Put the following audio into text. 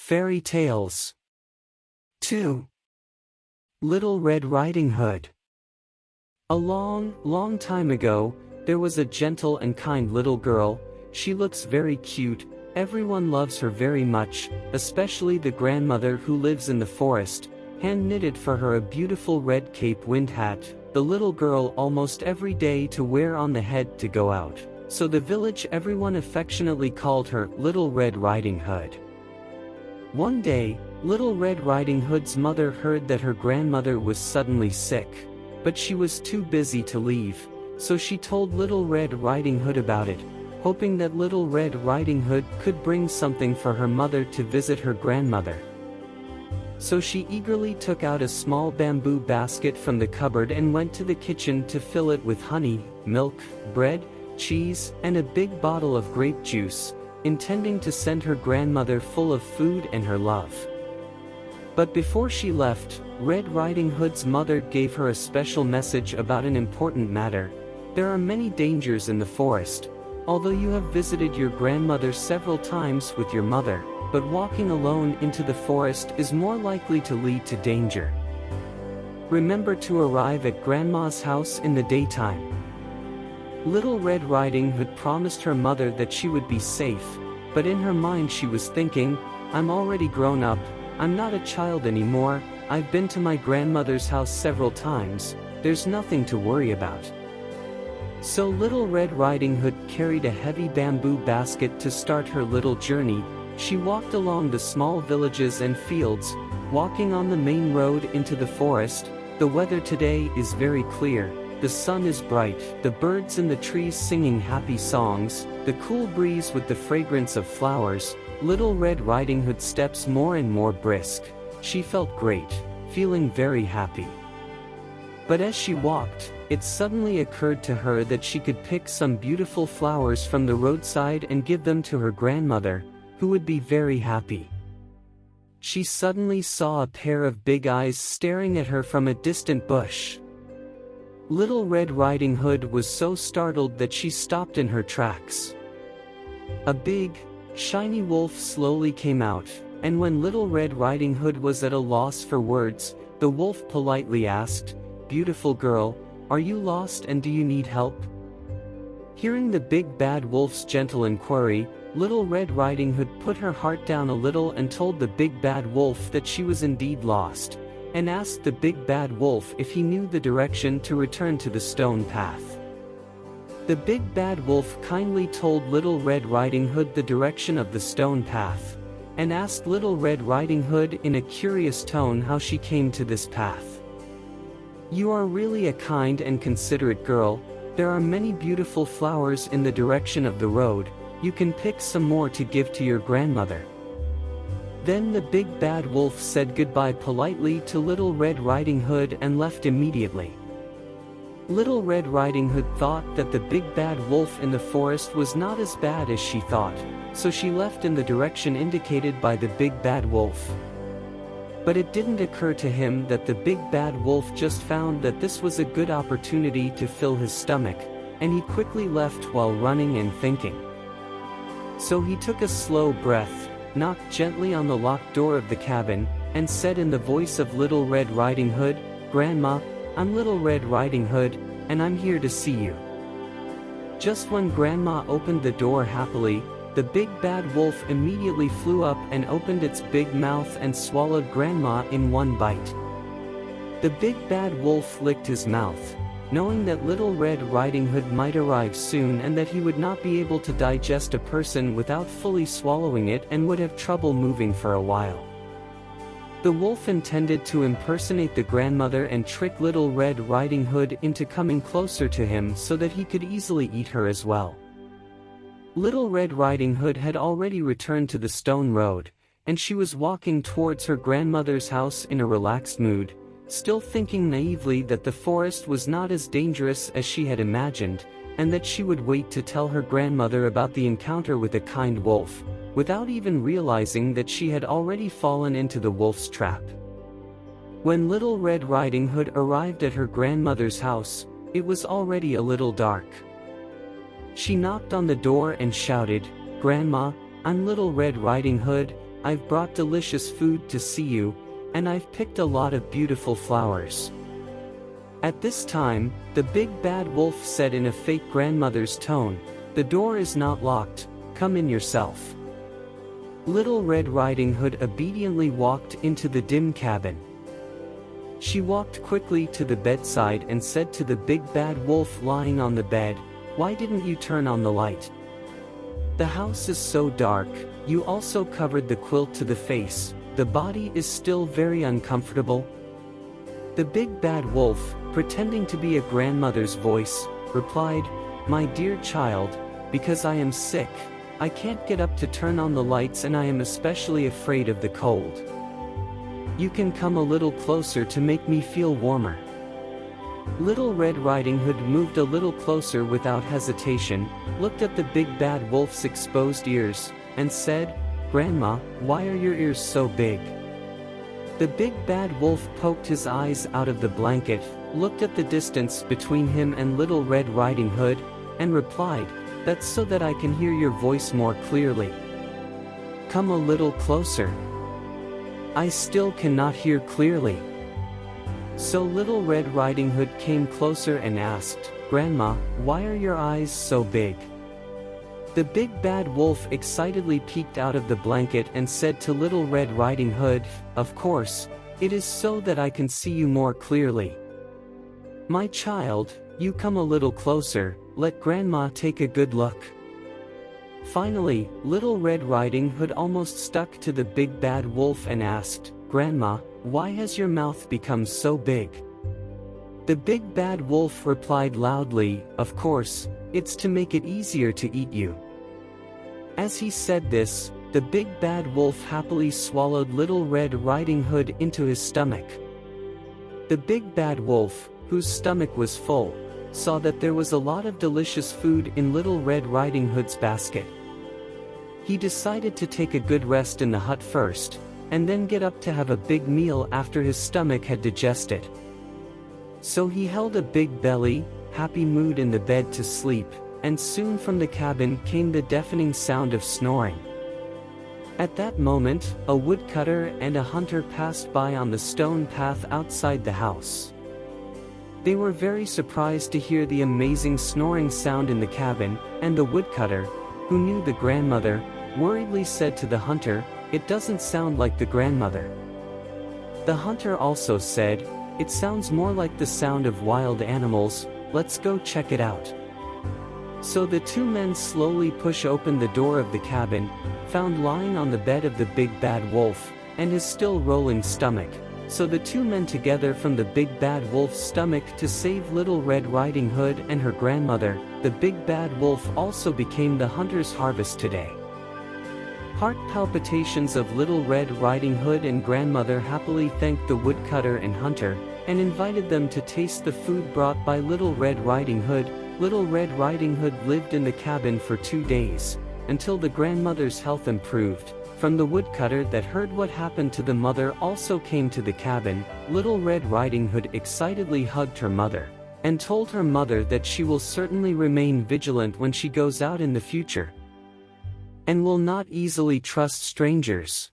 Fairy Tales 2. Little Red Riding Hood. A long, long time ago, there was a gentle and kind little girl. She looks very cute, everyone loves her very much, especially the grandmother who lives in the forest, hand-knitted for her a beautiful red cape wind hat, the little girl almost every day to wear on the head to go out, so the village everyone affectionately called her Little Red Riding Hood. One day, Little Red Riding Hood's mother heard that her grandmother was suddenly sick, but she was too busy to leave, so she told Little Red Riding Hood about it, hoping that Little Red Riding Hood could bring something for her mother to visit her grandmother. So she eagerly took out a small bamboo basket from the cupboard and went to the kitchen to fill it with honey, milk, bread, cheese, and a big bottle of grape juice, intending to send her grandmother full of food and her love. But before she left, Red Riding Hood's mother gave her a special message about an important matter. There are many dangers in the forest. Although you have visited your grandmother several times with your mother, but walking alone into the forest is more likely to lead to danger. Remember to arrive at Grandma's house in the daytime. Little Red Riding Hood promised her mother that she would be safe, but in her mind she was thinking, I'm already grown up, I'm not a child anymore, I've been to my grandmother's house several times, there's nothing to worry about. So Little Red Riding Hood carried a heavy bamboo basket to start her little journey. She walked along the small villages and fields, walking on the main road into the forest. The weather today is very clear. The sun is bright, the birds in the trees singing happy songs, the cool breeze with the fragrance of flowers. Little Red Riding Hood steps more and more brisk. She felt great, feeling very happy. But as she walked, it suddenly occurred to her that she could pick some beautiful flowers from the roadside and give them to her grandmother, who would be very happy. She suddenly saw a pair of big eyes staring at her from a distant bush. Little Red Riding Hood was so startled that she stopped in her tracks. A big, shiny wolf slowly came out, and when Little Red Riding Hood was at a loss for words, the wolf politely asked, "Beautiful girl, are you lost and do you need help?" Hearing the big bad wolf's gentle inquiry, Little Red Riding Hood put her heart down a little and told the big bad wolf that she was indeed lost, and asked the big bad wolf if he knew the direction to return to the stone path. The big bad wolf kindly told Little Red Riding Hood the direction of the stone path, and asked Little Red Riding Hood in a curious tone how she came to this path. "You are really a kind and considerate girl. There are many beautiful flowers in the direction of the road. You can pick some more to give to your grandmother." Then the big bad wolf said goodbye politely to Little Red Riding Hood and left immediately. Little Red Riding Hood thought that the big bad wolf in the forest was not as bad as she thought, so she left in the direction indicated by the big bad wolf. But it didn't occur to him that the big bad wolf just found that this was a good opportunity to fill his stomach, and he quickly left while running and thinking. So he took a slow breath, knocked gently on the locked door of the cabin, and said in the voice of Little Red Riding Hood, "Grandma, I'm Little Red Riding Hood, and I'm here to see you." Just when Grandma opened the door happily, the big bad wolf immediately flew up and opened its big mouth and swallowed Grandma in one bite. The big bad wolf licked his mouth, knowing that Little Red Riding Hood might arrive soon and that he would not be able to digest a person without fully swallowing it and would have trouble moving for a while. The wolf intended to impersonate the grandmother and trick Little Red Riding Hood into coming closer to him so that he could easily eat her as well. Little Red Riding Hood had already returned to the stone road, and she was walking towards her grandmother's house in a relaxed mood, still thinking naively that the forest was not as dangerous as she had imagined, and that she would wait to tell her grandmother about the encounter with a kind wolf, without even realizing that she had already fallen into the wolf's trap. When Little Red Riding Hood arrived at her grandmother's house, it was already a little dark. She knocked on the door and shouted, "Grandma, I'm Little Red Riding Hood, I've brought delicious food to see you, and I've picked a lot of beautiful flowers." At this time, the big bad wolf said in a fake grandmother's tone, "The door is not locked, come in yourself." Little Red Riding Hood obediently walked into the dim cabin. She walked quickly to the bedside and said to the big bad wolf lying on the bed, "Why didn't you turn on the light? The house is so dark, you also covered the quilt to the face, the body is still very uncomfortable." The big bad wolf, pretending to be a grandmother's voice, replied, "My dear child, because I am sick, I can't get up to turn on the lights and I am especially afraid of the cold. You can come a little closer to make me feel warmer." Little Red Riding Hood moved a little closer without hesitation, looked at the big bad wolf's exposed ears, and said, "Grandma, why are your ears so big?" The big bad wolf poked his eyes out of the blanket, looked at the distance between him and Little Red Riding Hood, and replied, "That's so that I can hear your voice more clearly. Come a little closer. I still cannot hear clearly." So Little Red Riding Hood came closer and asked, "Grandma, why are your eyes so big?" The big bad wolf excitedly peeked out of the blanket and said to Little Red Riding Hood, "Of course, it is so that I can see you more clearly. My child, you come a little closer, let Grandma take a good look." Finally, Little Red Riding Hood almost stuck to the big bad wolf and asked, "Grandma, why has your mouth become so big?" The big bad wolf replied loudly, "Of course, it's to make it easier to eat you." As he said this, the big bad wolf happily swallowed Little Red Riding Hood into his stomach. The big bad wolf, whose stomach was full, saw that there was a lot of delicious food in Little Red Riding Hood's basket. He decided to take a good rest in the hut first, and then get up to have a big meal after his stomach had digested. So he held a big belly, happy mood in the bed to sleep, and soon from the cabin came the deafening sound of snoring. At that moment, a woodcutter and a hunter passed by on the stone path outside the house. They were very surprised to hear the amazing snoring sound in the cabin, and the woodcutter, who knew the grandmother, worriedly said to the hunter, "It doesn't sound like the grandmother." The hunter also said, "It sounds more like the sound of wild animals, let's go check it out." So the two men slowly push open the door of the cabin, found lying on the bed of the big bad wolf, and his still rolling stomach. So the two men together from the big bad wolf's stomach to save Little Red Riding Hood and her grandmother. The big bad wolf also became the hunter's harvest today. Heart palpitations of Little Red Riding Hood and grandmother happily thanked the woodcutter and hunter, and invited them to taste the food brought by Little Red Riding Hood. Little Red Riding Hood lived in the cabin for 2 days, until the grandmother's health improved. From the woodcutter that heard what happened to the mother also came to the cabin. Little Red Riding Hood excitedly hugged her mother, and told her mother that she will certainly remain vigilant when she goes out in the future, and will not easily trust strangers.